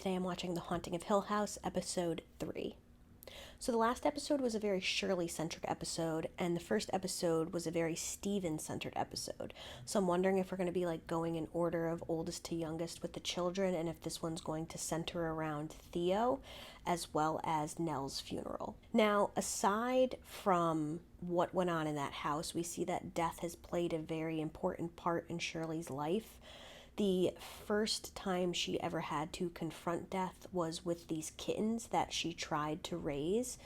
Today I'm watching The Haunting of Hill House, episode 3. So the last episode was a very Shirley-centric episode, and the first episode was a very Steven-centered episode. So I'm wondering if we're going to be going in order of oldest to youngest with the children, and if this one's going to center around Theo, as well as Nell's funeral. Now, aside from what went on in that house, we see that death has played a very important part in Shirley's life. The first time she ever had to confront death was with these kittens that she tried to raise,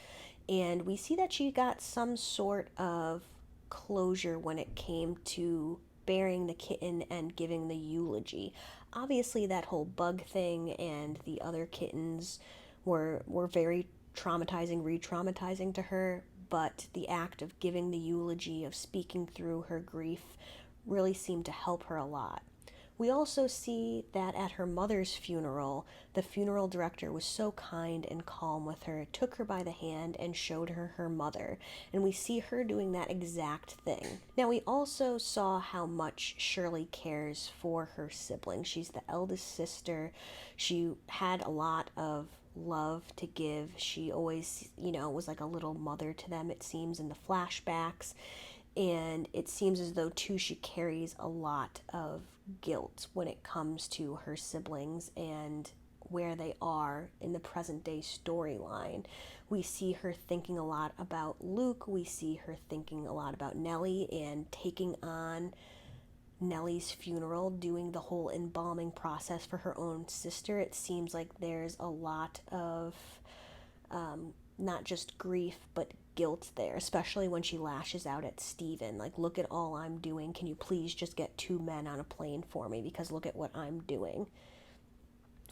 and we see that she got some sort of closure when it came to burying the kitten and giving the eulogy. Obviously, that whole bug thing and the other kittens were very traumatizing, re-traumatizing to her, but the act of giving the eulogy, of speaking through her grief, really seemed to help her a lot. We also see that at her mother's funeral, the funeral director was so kind and calm with her, took her by the hand and showed her her mother, and we see her doing that exact thing. Now, we also saw how much Shirley cares for her siblings. She's the eldest sister. She had a lot of love to give. She always, was like a little mother to them, it seems, in the flashbacks. And it seems as though, too, she carries a lot of guilt when it comes to her siblings and where they are in the present day storyline. We see her thinking a lot about Luke. We see her thinking a lot about Nellie and taking on Nellie's funeral, doing the whole embalming process for her own sister. It seems like there's a lot of not just grief, but guilt there, especially when she lashes out at Steven. Look at all I'm doing. Can you please just get 2 men on a plane for me? Because look at what I'm doing.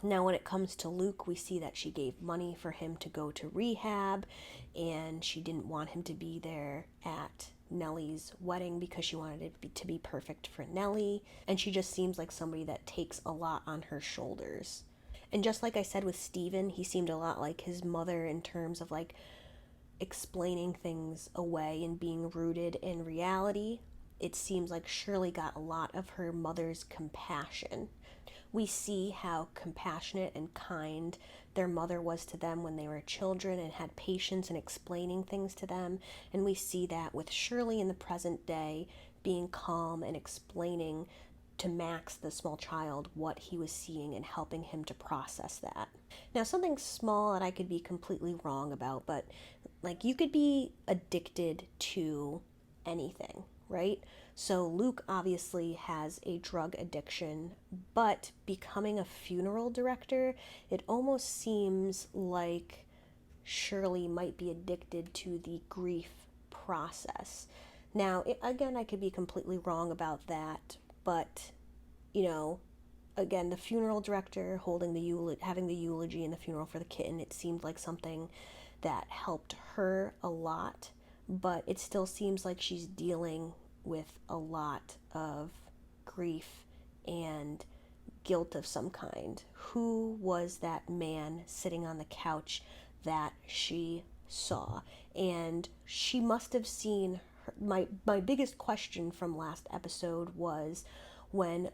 Now, when it comes to Luke, we see that she gave money for him to go to rehab, and she didn't want him to be there at Nellie's wedding because she wanted it to be perfect for Nellie. And she just seems like somebody that takes a lot on her shoulders. And just like I said with Steven, he seemed a lot like his mother in terms of explaining things away and being rooted in reality. It seems like Shirley got a lot of her mother's compassion. We see how compassionate and kind their mother was to them when they were children and had patience in explaining things to them. And we see that with Shirley in the present day, being calm and explaining to Max, the small child, what he was seeing and helping him to process that. Now, something small that I could be completely wrong about, but you could be addicted to anything, right? So Luke obviously has a drug addiction, but becoming a funeral director, it almost seems like Shirley might be addicted to the grief process. Now, again, I could be completely wrong about that, but, again, the funeral director having the eulogy and the funeral for the kitten, it seemed like something that helped her a lot, but it still seems like she's dealing with a lot of grief and guilt of some kind. Who was that man sitting on the couch that she saw? And she must have seen her. My biggest question from last episode was when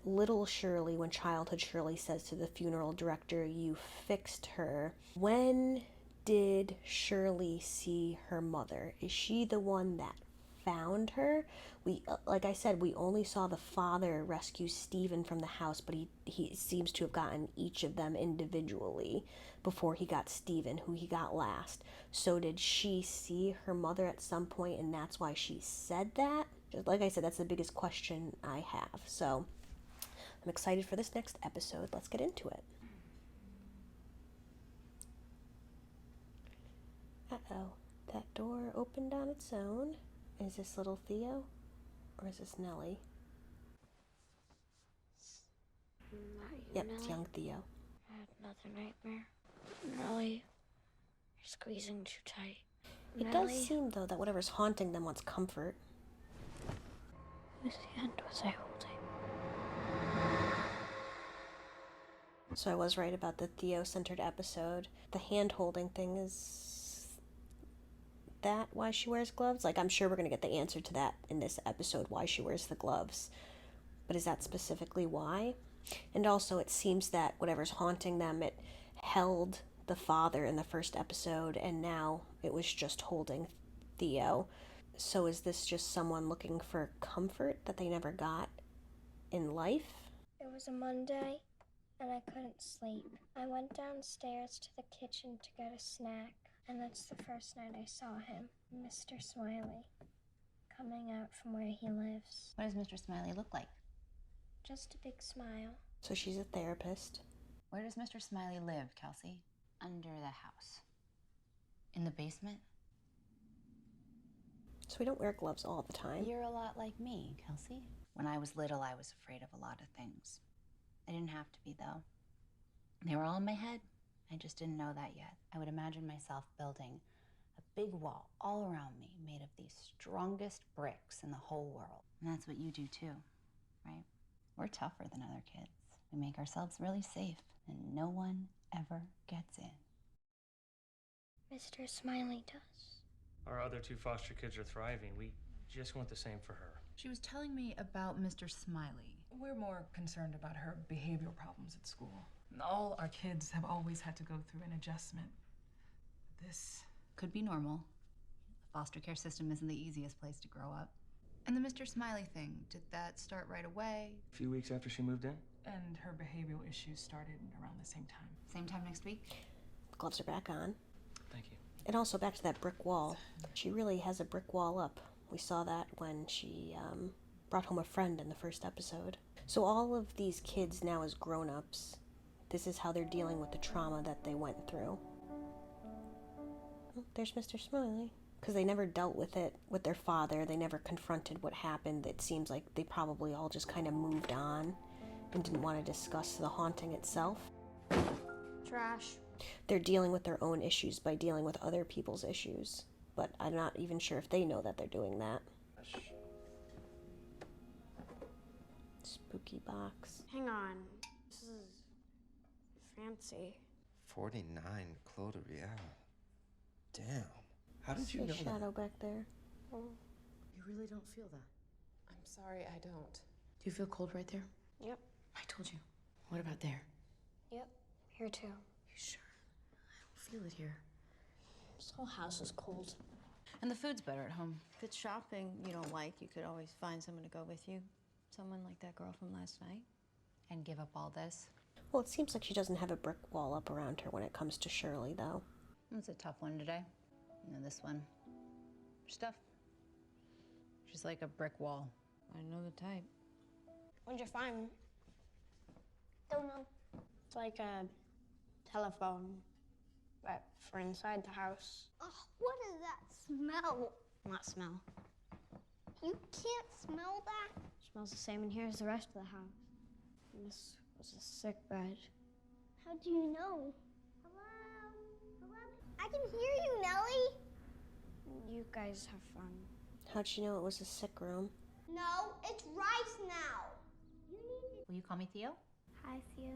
childhood Shirley says to the funeral director, "You fixed her." When did Shirley see her mother? Is she the one that found her? Like I said, we only saw the father rescue Steven from the house, but he seems to have gotten each of them individually before he got Steven, who he got last. So did she see her mother at some point, and that's why she said that? Like I said, that's the biggest question I have. So I'm excited for this next episode. Let's get into it. Uh-oh, that door opened on its own. Is this little Theo? Or is this Nellie? Yep, Nellie? it's young Theo. I had another nightmare. Nellie, you're squeezing too tight. It does seem, though, that whatever's haunting them wants comfort. Whose hand was I holding? So I was right about the Theo-centered episode. The hand-holding thing, is that why she wears gloves? I'm sure we're going to get the answer to that in this episode, why she wears the gloves. But is that specifically why? And also, it seems that whatever's haunting them, it held the father in the first episode, and now it was just holding Theo. So is this just someone looking for comfort that they never got in life? It was a Monday, and I couldn't sleep. I went downstairs to the kitchen to get a snack, and that's the first night I saw him, Mr. Smiley, coming out from where he lives. What does Mr. Smiley look like? Just a big smile. So she's a therapist. Where does Mr. Smiley live, Kelsey? Under the house. In the basement? So we don't wear gloves all the time. You're a lot like me, Kelsey. When I was little, I was afraid of a lot of things. I didn't have to be, though. They were all in my head. I just didn't know that yet. I would imagine myself building a big wall all around me made of these strongest bricks in the whole world. And that's what you do, too, right? We're tougher than other kids. We make ourselves really safe, and no one ever gets in. Mr. Smiley does. Our other two foster kids are thriving. We just want the same for her. She was telling me about Mr. Smiley. We're more concerned about her behavioral problems at school. All our kids have always had to go through an adjustment. This Could be normal. The foster care system isn't the easiest place to grow up. And the Mr. Smiley thing, did that start right away? A few weeks after she moved in. and her behavioral issues started around the same time. Same time next week? Gloves are back on. Thank you. And also back to that brick wall. She really has a brick wall up. We saw that when she brought home a friend in the first episode. So all of these kids now as grown-ups, this is how they're dealing with the trauma that they went through. Oh, there's Mr. Smiley. Because they never dealt with it with their father. They never confronted what happened. It seems like they probably all just kind of moved on and didn't want to discuss the haunting itself. Trash. They're dealing with their own issues by dealing with other people's issues. But I'm not even sure if they know that they're doing that. Spooky box. Hang on. This is fancy. 49 Claude Riel. Damn. How did you See a know shadow that? back there. You really don't feel that? I'm sorry, I don't. Do you feel cold right there? Yep. I told you. What about there? Yep. Here too. You sure? I don't feel it here. This whole house is cold. And the food's better at home. If it's shopping you don't like, you could always find someone to go with you. Someone like that girl from last night. And give up all this. Well, it seems like she doesn't have a brick wall up around her when it comes to Shirley, though. It's a tough one today. You know, this one. Stuff. She's like a brick wall. I know the type. What'd you find? Don't know. It's like a telephone, but for inside the house. Oh, what is that smell? Not smell. You can't smell that? Smells the same in here as the rest of the house. And this was a sick bed. How do you know? Hello? Hello? I can hear you, Nellie. You guys have fun. How'd she know it was a sick room? No, it's Rice now. You need Will you call me Theo? Hi, Theo.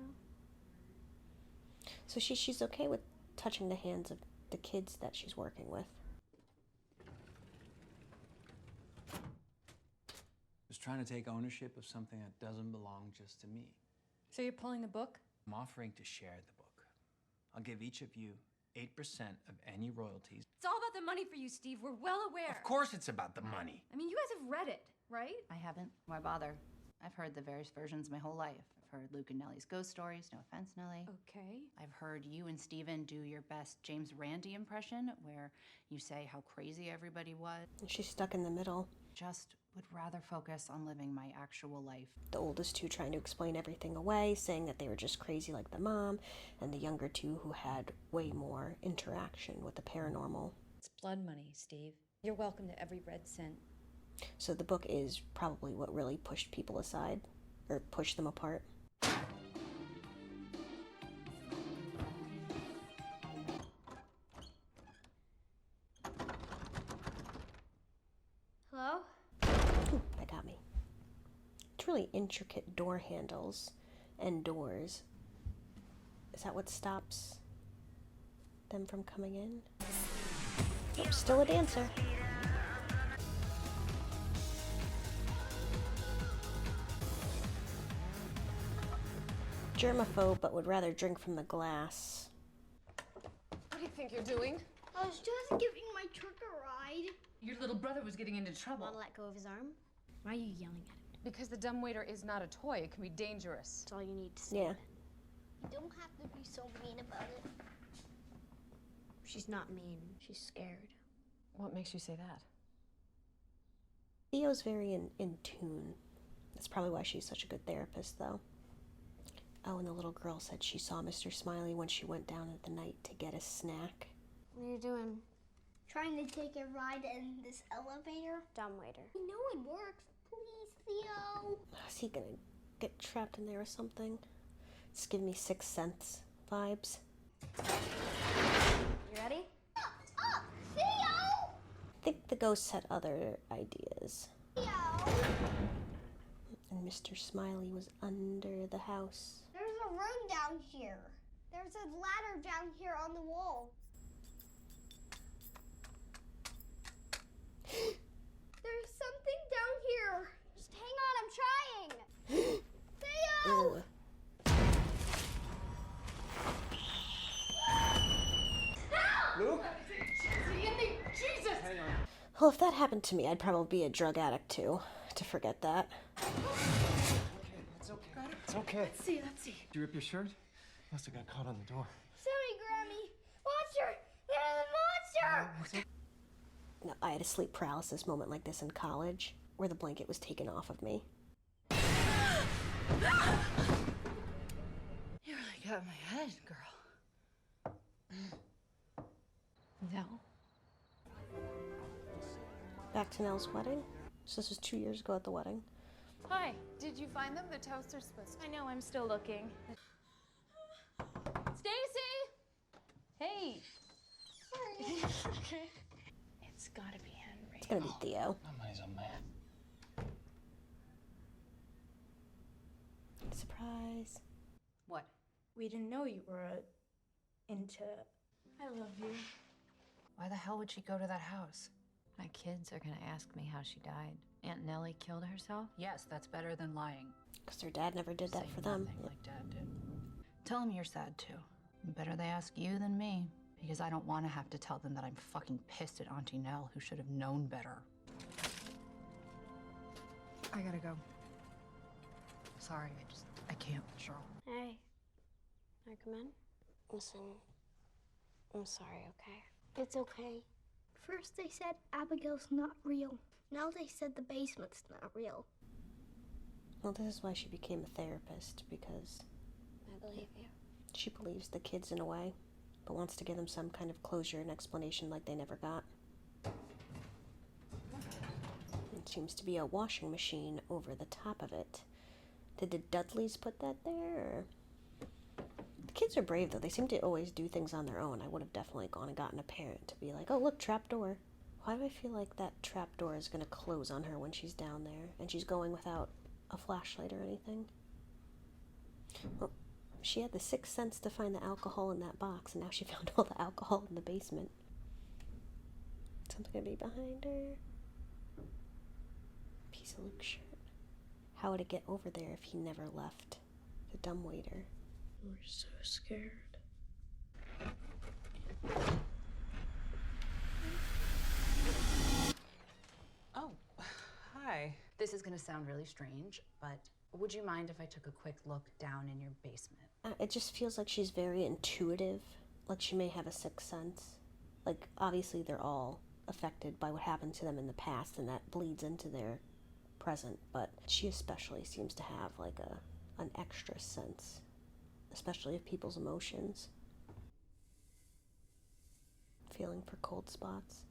So she's okay with touching the hands of the kids that she's working with. Just trying to take ownership of something that doesn't belong just to me. So you're pulling the book? I'm offering to share the book. I'll give each of you 8% of any royalties. It's all about the money for you, Steve. We're well aware. Of course it's about the money. I mean, you guys have read it, right? I haven't. Why bother? I've heard the various versions my whole life. I've heard Luke and Nellie's ghost stories. No offense, Nellie. Okay. I've heard you and Steven do your best James Randi impression, where you say how crazy everybody was. And she's stuck in the middle. Just would rather focus on living my actual life. The oldest two trying to explain everything away, saying that they were just crazy like the mom, and the younger two who had way more interaction with the paranormal. It's blood money, Steve. You're welcome to every red cent. So the book is probably what really pushed people aside, or pushed them apart. Hello? Ooh, that got me. It's really intricate door handles and doors. Is that what stops them from coming in? Nope, still a dancer. Germaphobe, but would rather drink from the glass. think you're doing? I was just giving my truck a ride. Your little brother was getting into trouble. Want to let go of his arm? Why are you yelling at him? Because the dumbwaiter is not a toy. It can be dangerous. That's all you need to say. Yeah. You don't have to be so mean about it. She's not mean. She's scared. What makes you say that? Theo's very in tune. That's probably why she's such a good therapist, though. Oh, and the little girl said she saw Mr. Smiley when she went down at the night to get a snack. What are you doing? Trying to take a ride in this elevator? Dumbwaiter. I know it works. Please, Theo. Is he gonna get trapped in there or something? It's giving me Sixth Sense vibes. You ready? Up, Theo! I think the ghosts had other ideas. Theo! And Mr. Smiley was under the house. There's a room down here. There's a ladder down here on the wall. There's something down here. Just hang on, I'm trying. Theo! Ew. Luke? Jesus! Hang on. Well, if that happened to me, I'd probably be a drug addict too, to forget that. It's okay. It's okay. Let's see, let's see. Did you rip your shirt? Must have got caught on the door. Sorry, Grammy. Monster! There's a monster! No, I had a sleep paralysis moment like this in college, where the blanket was taken off of me. You really got my head, girl. No. Back to Nell's wedding. So this was 2 years ago at the wedding. Hi, did you find them? The toaster's supposed to. I know, I'm still looking. Stacy! Hey! Sorry. Okay. It's gotta be Henry. It's gonna be Theo. Nobody's a man. Surprise. What? We didn't know you were into... I love you. Why the hell would she go to that house? My kids are gonna ask me how she died. Aunt Nellie killed herself? Yes, that's better than lying. Because their dad never did that Say for them. nothing like Dad did. Tell them you're sad too. Better they ask you than me. Because I don't want to have to tell them that I'm fucking pissed at Auntie Nell, who should have known better. I gotta go. Sorry, I can't, Cheryl. Hey. Can I come in? Listen, I'm sorry, okay? It's okay. First they said Abigail's not real. Now they said the basement's not real. Well, this is why she became a therapist, because I believe you. she believes the kids in a way, but wants to give them some kind of closure and explanation like they never got. It seems to be a washing machine over the top of it. Did the Dudleys put that there, or... The kids are brave, though. They seem to always do things on their own. I would have definitely gone and gotten a parent to be like, oh, look, trap door. Why do I feel like that trap door is going to close on her when she's down there, and she's going without a flashlight or anything? Well, she had the sixth sense to find the alcohol in that box, and now she found all the alcohol in the basement. Something gonna be behind her. Piece of Luke's shirt. How would it get over there if he never left? The dumbwaiter. We're so scared. Oh, hi. This is gonna sound really strange, but would you mind if I took a quick look down in your basement? It just feels like she's very intuitive. Like she may have a sixth sense. Like, obviously they're all affected by what happened to them in the past, and that bleeds into their present, but she especially seems to have like an extra sense, especially of people's emotions. Feeling for cold spots.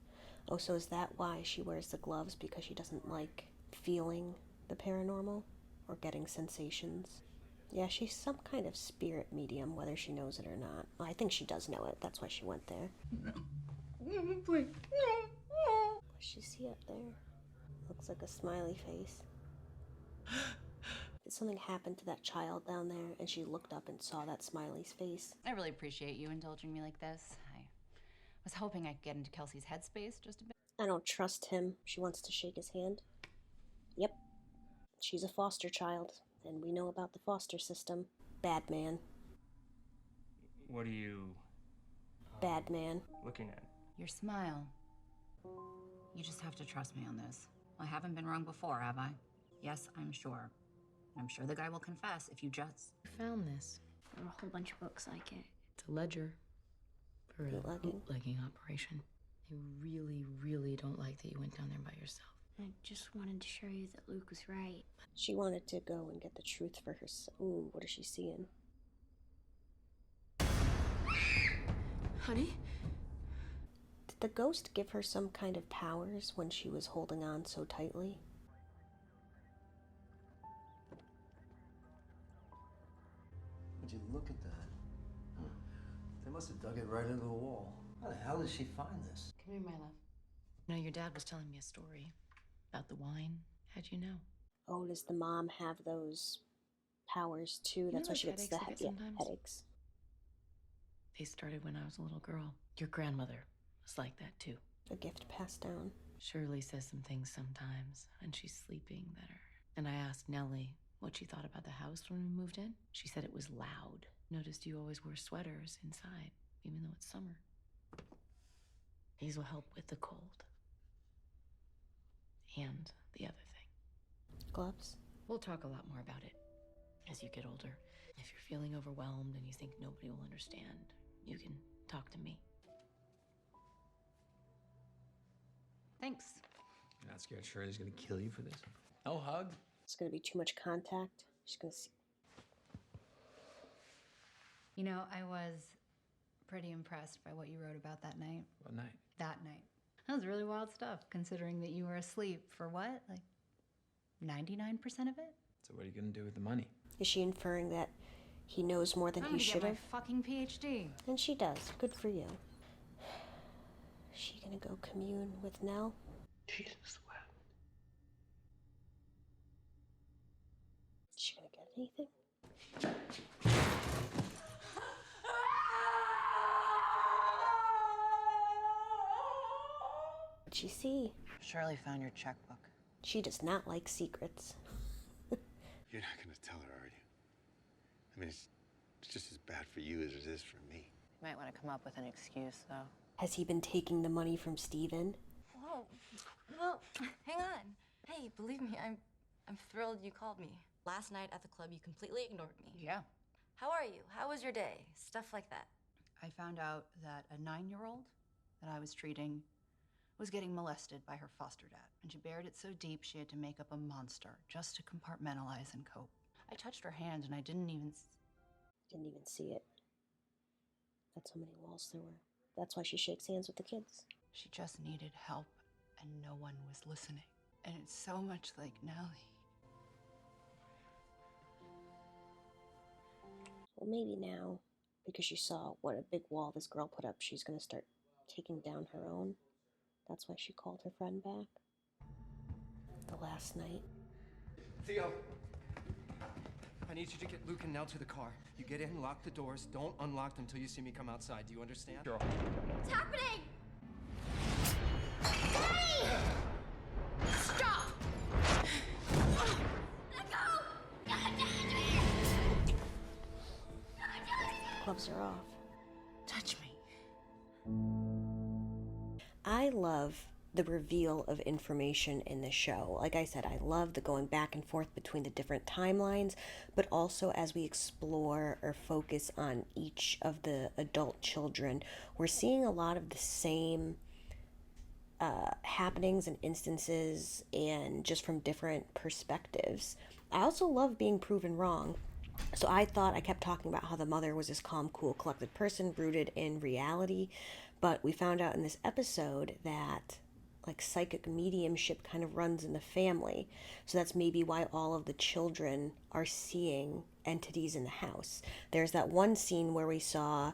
Oh, so is that why she wears the gloves? Because she doesn't like feeling the paranormal or getting sensations? Yeah, she's some kind of spirit medium, whether she knows it or not. Well, I think she does know it. That's why she went there. Please. What does she see up there? Looks like a smiley face. Did something happen to that child down there and she looked up and saw that smiley's face? I really appreciate you indulging me like this. I was hoping I could get into Kelsey's headspace just a bit. I don't trust him. She wants to shake his hand. Yep. She's a foster child, and we know about the foster system. Bad man. What do you... Bad man. looking at. Your smile. You just have to trust me on this. I haven't been wrong before, have I? Yes, I'm sure. I'm sure the guy will confess if you just... Found this. There are a whole bunch of books like it. It's a ledger for a bootlegging operation. They really, really don't like that you went down there by yourself. I just wanted to show you that Luke was right. She wanted to go and get the truth for herself. Ooh, what is she seeing? Honey? Did the ghost give her some kind of powers when she was holding on so tightly? Would you look at that? They must have dug it right into the wall. How the hell did she find this? Come here, my love. You know, your dad was telling me a story about the wine. How'd you know? Oh, does the mom have those powers too? That's why she gets the headaches. They started when I was a little girl. Your grandmother was like that too. A gift passed down. Shirley says some things sometimes when she's sleeping better. And I asked Nellie what she thought about the house when we moved in. She said it was loud. Noticed you always wear sweaters inside, even though it's summer. These will help with the cold. And the other thing. Gloves? We'll talk a lot more about it as you get older. If you're feeling overwhelmed and you think nobody will understand, you can talk to me. Thanks. You're not scared Shirley's gonna kill you for this? No hug? It's gonna be too much contact. She's gonna see. You know, I was pretty impressed by what you wrote about that night. What night? That night. That was really wild stuff, considering that you were asleep for what? Like 99% of it? So what are you gonna do with the money? Is she inferring that he knows more than I'm he gonna should get have? my fucking PhD. And she does. Good for you. Is she gonna go commune with Nell? Jesus, what? Is she gonna get anything? What'd she see? Shirley found your checkbook. She does not like secrets. You're not gonna tell her, are you? I mean, it's just as bad for you as it is for me. You might want to come up with an excuse, though. Has he been taking the money from Steven? Whoa. Well, hang on. Hey, believe me, I'm thrilled you called me. Last night at the club, you completely ignored me. Yeah. How are you? How was your day? Stuff like that. I found out that a 9-year-old that I was treating was getting molested by her foster dad. And she buried it so deep she had to make up a monster just to compartmentalize and cope. I touched her hand and I didn't even see it. That's how many walls there were. That's why she shakes hands with the kids. She just needed help and no one was listening. And it's so much like Nellie. Well, maybe now, because she saw what a big wall this girl put up, she's gonna start taking down her own. That's why she called her friend back. The last night. Theo! I need you to get Luke and Nell to the car. You get in, lock the doors. Don't unlock them till you see me come outside. Do you understand? Sure. What's happening? Daddy! Stop! Let go! Gloves are off. Touch me. I love the reveal of information in the show. Like I said, I love the going back and forth between the different timelines, but also as we explore or focus on each of the adult children, we're seeing a lot of the same happenings and instances, and just from different perspectives. I also love being proven wrong. So I kept talking about how the mother was this calm, cool, collected person rooted in reality, but we found out in this episode that like psychic mediumship kind of runs in the family. So that's maybe why all of the children are seeing entities in the house. There's that one scene where we saw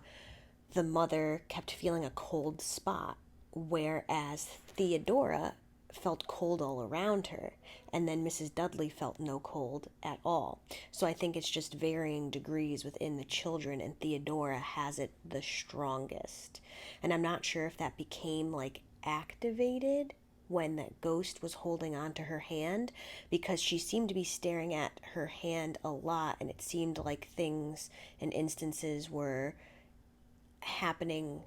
the mother kept feeling a cold spot, whereas Theodora felt cold all around her, and then Mrs. Dudley felt no cold at all. So I think it's just varying degrees within the children, and Theodora has it the strongest. And I'm not sure if that became like activated when that ghost was holding on to her hand, because she seemed to be staring at her hand a lot, and it seemed like things and instances were happening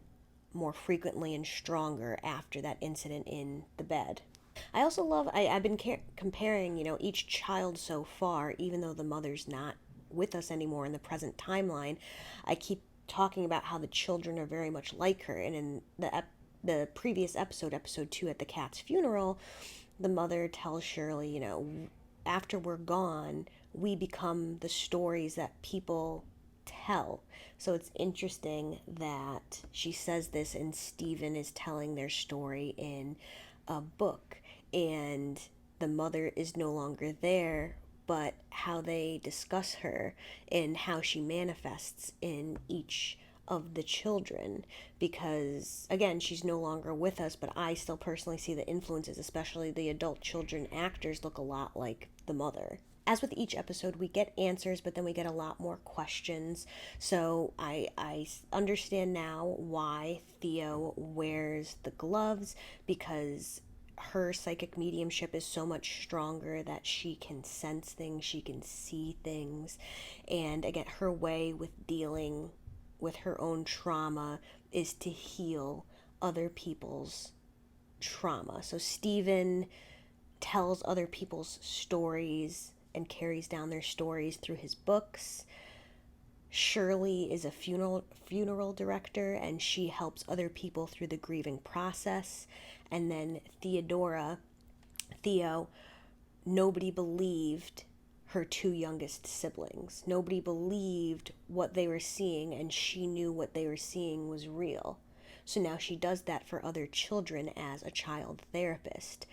more frequently and stronger after that incident in the bed. I also love, I've been comparing, each child so far, even though the mother's not with us anymore in the present timeline. I keep talking about how the children are very much like her. And in the previous episode, episode 2 at the cat's funeral, the mother tells Shirley, after we're gone, we become the stories that people tell. So it's interesting that she says this and Stephen is telling their story in a book, and the mother is no longer there, but how they discuss her and how she manifests in each of the children, because again, she's no longer with us, but I still personally see the influences, especially the adult children actors look a lot like the mother. As with each episode, we get answers, but then we get a lot more questions. So I understand now why Theo wears the gloves, because her psychic mediumship is so much stronger that she can sense things, she can see things. And again, her way with dealing with her own trauma is to heal other people's trauma. So Stephen tells other people's stories and carries down their stories through his books. Shirley is a funeral director, and she helps other people through the grieving process. And then Theo, nobody believed her 2 youngest siblings. Nobody believed what they were seeing, and she knew what they were seeing was real. So now she does that for other children as a child therapist.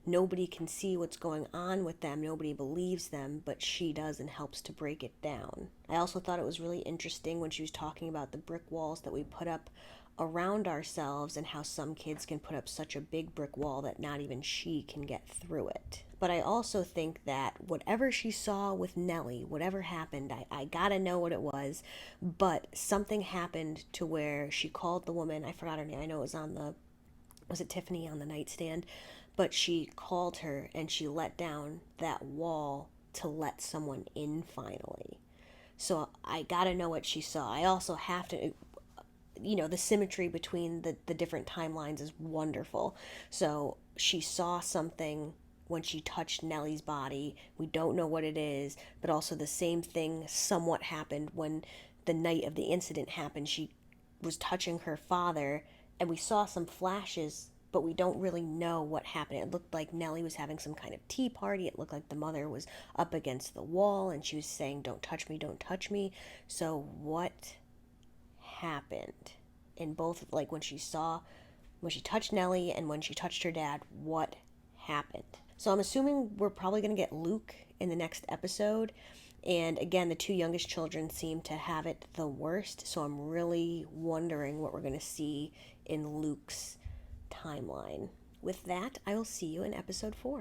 Nobody can see what's going on with them, nobody believes them, but she does and helps to break it down. I also thought it was really interesting when she was talking about the brick walls that we put up around ourselves and how some kids can put up such a big brick wall that not even she can get through it. But I also think that whatever she saw with Nellie, whatever happened, I gotta know what it was, but something happened to where she called the woman, I forgot her name, I know it was it Tiffany on the nightstand? But she called her and she let down that wall to let someone in finally. So I gotta know what she saw. I also have to, the symmetry between the different timelines is wonderful. So she saw something when she touched Nellie's body. We don't know what it is, but also the same thing somewhat happened when the night of the incident happened. She was touching her father and we saw some flashes, but we don't really know what happened. It looked like Nellie was having some kind of tea party. It looked like the mother was up against the wall and she was saying, "Don't touch me, don't touch me." So what happened in both, like when she touched Nellie and when she touched her dad, what happened? So I'm assuming we're probably going to get Luke in the next episode. And again, the 2 youngest children seem to have it the worst. So I'm really wondering what we're going to see in Luke's timeline. With that, I will see you in episode 4.